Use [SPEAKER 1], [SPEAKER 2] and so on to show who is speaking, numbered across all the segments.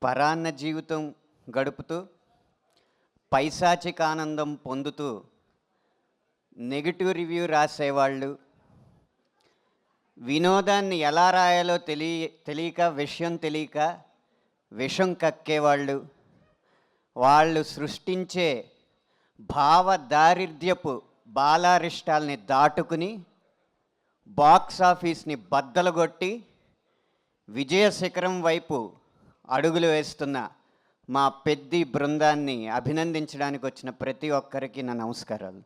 [SPEAKER 1] పరాన్న జీవితం గడుపుతూ పైశాచిక ఆనందం పొందుతూ నెగిటివ్ రివ్యూ రాసేవాళ్ళు, వినోదాన్ని ఎలా రాయాలో తెలియక విషయం తెలియక విషం కక్కేవాళ్ళు, వాళ్ళు సృష్టించే భావ దారిద్ర్యపు బాలారిష్టాల్ని దాటుకుని బాక్స్ ఆఫీస్ని బద్దలుగొట్టి విజయ శిఖరం వైపు అడుగులు వేస్తున్న మా పెద్ది బృందాన్ని అభినందించడానికి వచ్చిన ప్రతి ఒక్కరికి నా నమస్కారాలు.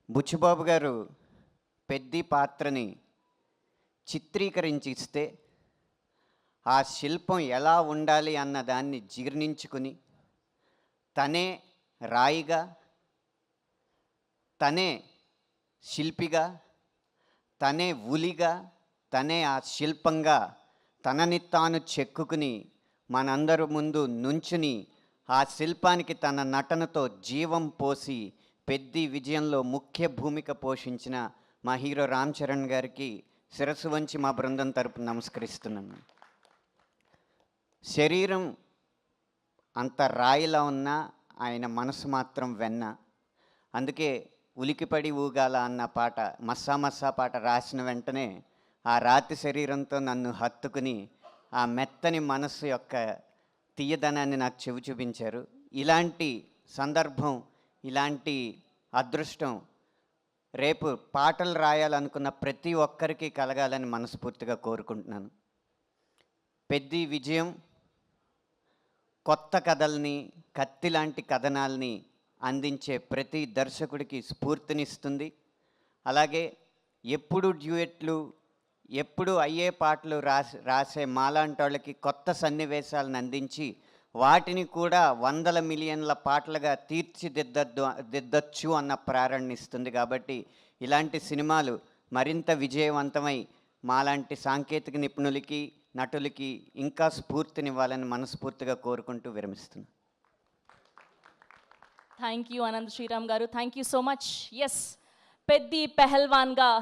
[SPEAKER 1] బుచ్చిబాబు గారు పెద్ది పాత్రని చిత్రీకరించి ఇస్తే ఆ శిల్పం ఎలా ఉండాలి అన్న దాన్ని జీర్ణించుకుని తనే రాయిగా, తనే శిల్పిగా, తనే ఉలిగా, తనే ఆ శిల్పంగా తనని తాను చెక్కుకుని మనందరి ముందు నుంచుని ఆ శిల్పానికి తన నటనతో జీవం పోసి పెద్ది విజయంలో ముఖ్య భూమిక పోషించిన మా హీరో రామ్ చరణ్ గారికి శిరస్సు వంచి మా బృందం తరపున నమస్కరిస్తున్నాను. శరీరం అంత రాయిలా ఉన్నా ఆయన మనసు మాత్రం వెన్న. అందుకే ఉలికిపడి ఊగాల అన్న పాట, మస్సా మస్సా పాట రాసిన వెంటనే ఆ రాతి శరీరంతో నన్ను హత్తుకుని ఆ మెత్తని మనస్సు యొక్క తీయదనాన్ని నాకు చెవి చూపించారు. ఇలాంటి సందర్భం, ఇలాంటి అదృష్టం రేపు పాటలు రాయాలనుకున్న ప్రతి ఒక్కరికి కలగాలని మనస్ఫూర్తిగా కోరుకుంటున్నాను. పెద్ది విజయం కొత్త కథల్ని, కత్తి లాంటి కథనాల్ని అందించే ప్రతి దర్శకుడికి స్ఫూర్తినిస్తుంది. అలాగే ఎప్పుడు డ్యూయెట్లు, ఎప్పుడు అయ్యే పాటలు రాసే మాలాంటి వాళ్ళకి కొత్త సన్నివేశాలను అందించి వాటిని కూడా 100 మిలియన్ల పాటలుగా తీర్చిదిద్దచ్చు అన్న ప్రేరణ ఇస్తుంది. కాబట్టి ఇలాంటి సినిమాలు మరింత విజయవంతమై మాలాంటి సాంకేతిక నిపుణులకి, నటులకి ఇంకా స్ఫూర్తినివ్వాలని మనస్ఫూర్తిగా కోరుకుంటూ విరమిస్తున్నాను.
[SPEAKER 2] Thank you Anant Sriram garu, thank you so much. Yes, Peddi పెహల్వాన్గా